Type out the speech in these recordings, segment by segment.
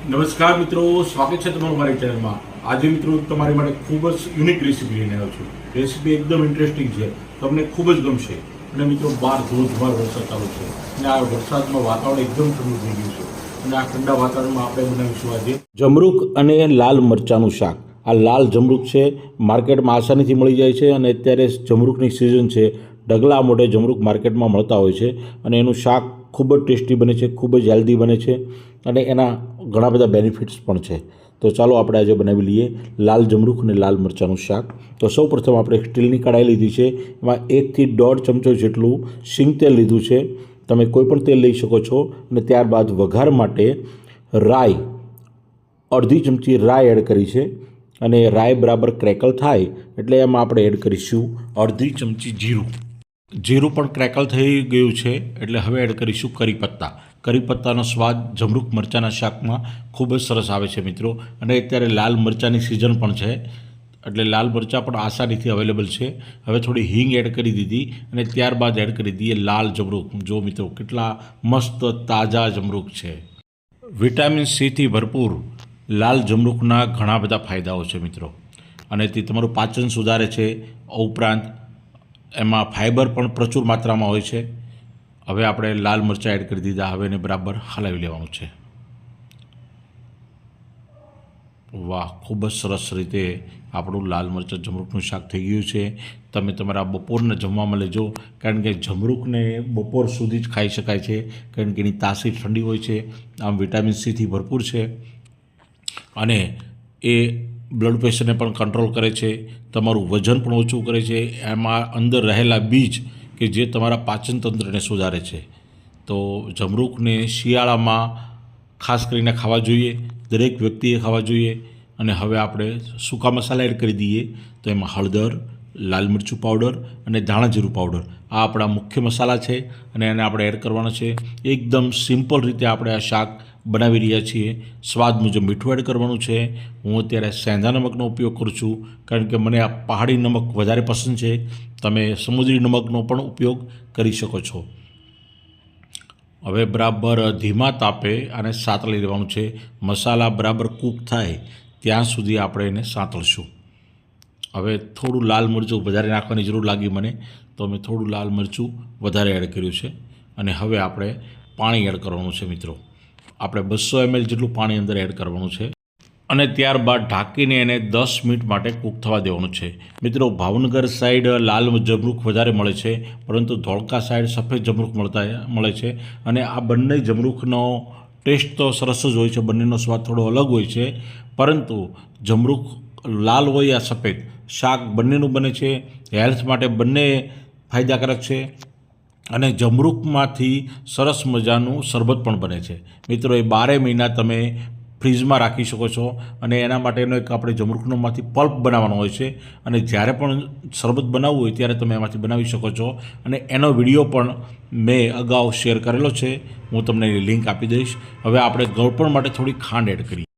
નમસ્કાર મિત્રો, સ્વાગત છે તમારું મારી ચેનલમાં। આજે મિત્રો તમારી માટે ખૂબ જ યુનિક રેસીપી લઈને આવ્યો છું। રેસીપી એકદમ ઇન્ટરેસ્ટિંગ છે, તમને ખૂબ જ ગમશે। અને મિત્રો બહાર ધોધમાર વરસાદ ચાલુ છે અને આ વરસાદમાં વાતાવરણ એકદમ ઠંડુ થઈ ગયું છે અને આ ઠંડા વાતાવરણમાં આપણે બનાવીશું આજે જમરૂખ અને લાલ મરચાંનું શાક। આ લાલ જમરૂખ છે, માર્કેટમાં આસાનીથી મળી જાય છે અને અત્યારે જમરૂખની સિઝન છે। ઢગલા મોઢે જમરૂખ માર્કેટમાં મળતા હોય છે અને એનું શાક ખૂબ જ ટેસ્ટી બને છે, ખૂબ જ હેલ્ધી બને છે અને એના ઘણા બધા બેનિફિટ્સ પણ છે। તો ચાલો આપણે આજે બનાવી લઈએ લાલ જમરૂખ અને લાલ મરચાંનું શાક। તો સૌપ્રથમ આપણે એક સ્ટીલની કઢાઈ લીધી છે, એમાં 1 થી 1.5 ચમચો જેટલું સિંગ તેલ લીધું છે। તમે કોઈ પણ તેલ લઈ શકો છો અને ત્યારબાદ વઘાર માટે રાઈ અડધી ચમચી રાઈ એડ કરી છે અને રાઈ બરાબર ક્રેકલ થાય એટલે એમાં આપણે એડ કરીશું અડધી ચમચી જીરું। જીરું પણ ક્રેકલ થઈ ગયું છે એટલે હવે એડ કરીશું કરી પત્તા। કરી પત્તાનો સ્વાદ જમરૂખ મરચાંના શાકમાં ખૂબ જ સરસ આવે છે મિત્રો। અને અત્યારે લાલ મરચાંની સિઝન પણ છે એટલે લાલ મરચાં પણ આસાનીથી અવેલેબલ છે। હવે થોડી હિંગ એડ કરી દીધી અને ત્યારબાદ એડ કરી દઈએ લાલ જમરૂખ। જો મિત્રો કેટલા મસ્ત તાજા જમરૂખ છે। વિટામિન સીથી ભરપૂર લાલ જમરૂખના ઘણા બધા ફાયદાઓ છે મિત્રો અને તે તમારું પાચન સુધારે છે। ઉપરાંત એમાં ફાઇબર પણ પ્રચુર માત્રામાં હોય છે। હવે આપણે લાલ મરચાં એડ કરી દીધા, હવે એને બરાબર હલાવી લેવાનું છે। વાહ, ખૂબ જ સરસ રીતે આપણું લાલ મરચાં જમરૂખનું શાક થઈ ગયું છે। તમે તમારા બપોરના જમવામાં લેજો, કારણ કે જમરૂખને બપોર સુધી જ ખાઈ શકાય છે, કારણ કે એની તાસીર ઠંડી હોય છે, આમ વિટામિન સીથી ભરપૂર છે અને એ બ્લડ પ્રેશરને પણ કંટ્રોલ કરે છે, તમારું વજન પણ ઓછું કરે છે। એમાં અંદર રહેલા બીજ કે જે તમારા પાચન તંત્રને સુધારે છે। તો જમરૂખને શિયાળામાં ખાસ કરીને ખાવા જોઈએ, દરેક વ્યક્તિએ ખાવા જોઈએ। અને હવે આપણે સૂકા મસાલા એડ કરી દઈએ, તો એમાં હળદર, લાલ મરચું પાવડર અને ધાણા જીરું પાવડર આ આપણા મુખ્ય મસાલા છે અને એને આપણે એડ કરવાનો છે। એકદમ સિમ્પલ રીતે આપણે આ શાક બનાવી રહ્યા છીએ। સ્વાદ મુજબ મીઠું એડ કરવાનું છે। હું અત્યારે સેંધા નમકનો ઉપયોગ કરું છું, કારણ કે મને આ પહાડી નમક વધારે પસંદ છે। તમે સમુદ્રી નમકનો પણ ઉપયોગ કરી શકો છો। હવે બરાબર ધીમા તાપે આને સાતળી લેવાનું છે। મસાલા બરાબર કૂક થાય ત્યાં સુધી આપણે એને સાંતળશું। હવે થોડું લાલ મરચું વધારે નાખવાની જરૂર લાગી મને, તો મેં થોડું લાલ મરચું વધારે એડ કર્યું છે અને હવે આપણે પાણી એડ કરવાનું છે મિત્રો। આપણે 200 ml જેટલું પાણી અંદર એડ કરવાનું છે અને ત્યારબાદ ઢાંકીને એને 10 મિનિટ માટે કૂક થવા દેવાનું છે। મિત્રો ભાવનગર સાઈડ લાલ જમરૂખ વધારે મળે છે, પરંતુ ધોળકા સાઈડ સફેદ જમરૂખ મળે છે અને આ બંને જમરૂખનો ટેસ્ટ તો સરસ જ હોય છે, બંનેનો સ્વાદ થોડો અલગ હોય છે, પરંતુ જમરૂખ લાલ હોય યા સફેદ શાક બંનેનું બને છે। હેલ્થ માટે બંને ફાયદાકારક છે અને જમરૂખમાંથી સરસ મજાનું શરબત પણ બને છે મિત્રો। એ 12 મહિના તમે ફ્રીજમાં રાખી શકો છો અને એના માટેનો એક આપણે જમરૂખનોમાંથી પલ્પ બનાવવાનો હોય છે અને જ્યારે પણ શરબત બનાવવું હોય ત્યારે તમે એમાંથી બનાવી શકો છો અને એનો વિડીયો પણ મેં અગાઉ શેર કરેલો છે, હું તમને લિંક આપી દઈશ। હવે આપણે ગળપણ માટે થોડી ખાંડ એડ કરીએ।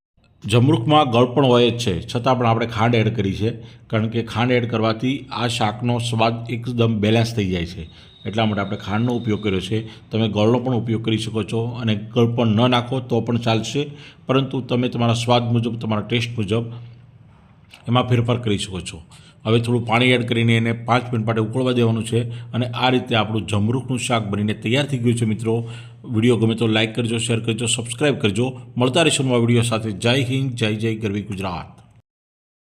જમરૂખમાં ગળપણ હોય જ છે, છતાં પણ આપણે ખાંડ એડ કરી છે, કારણ કે ખાંડ એડ કરવાથી આ શાકનો સ્વાદ એકદમ બેલેન્સ થઈ જાય છે, એટલા માટે આપણે ખાંડનો ઉપયોગ કર્યો છે। તમે ગળનો પણ ઉપયોગ કરી શકો છો અને ગળપણ ન નાખો તો પણ ચાલશે, પરંતુ તમે તમારા સ્વાદ મુજબ, તમારા ટેસ્ટ મુજબ એમાં ફેરફાર કરી શકો છો। હવે થોડું પાણી એડ કરીને એને 5 મિનિટ માટે ઉકળવા દેવાનું છે અને આ રીતે આપણું જમરૂખનું શાક બનીને તૈયાર થઈ ગયું છે મિત્રો। વિડીયો ગમે તો લાઇક કરજો, શેર કરજો, સબસ્ક્રાઈબ કરજો। મળતા રહીશું નવા વિડીયો સાથે। જય હિન્દ, જય જય ગરવી ગુજરાત।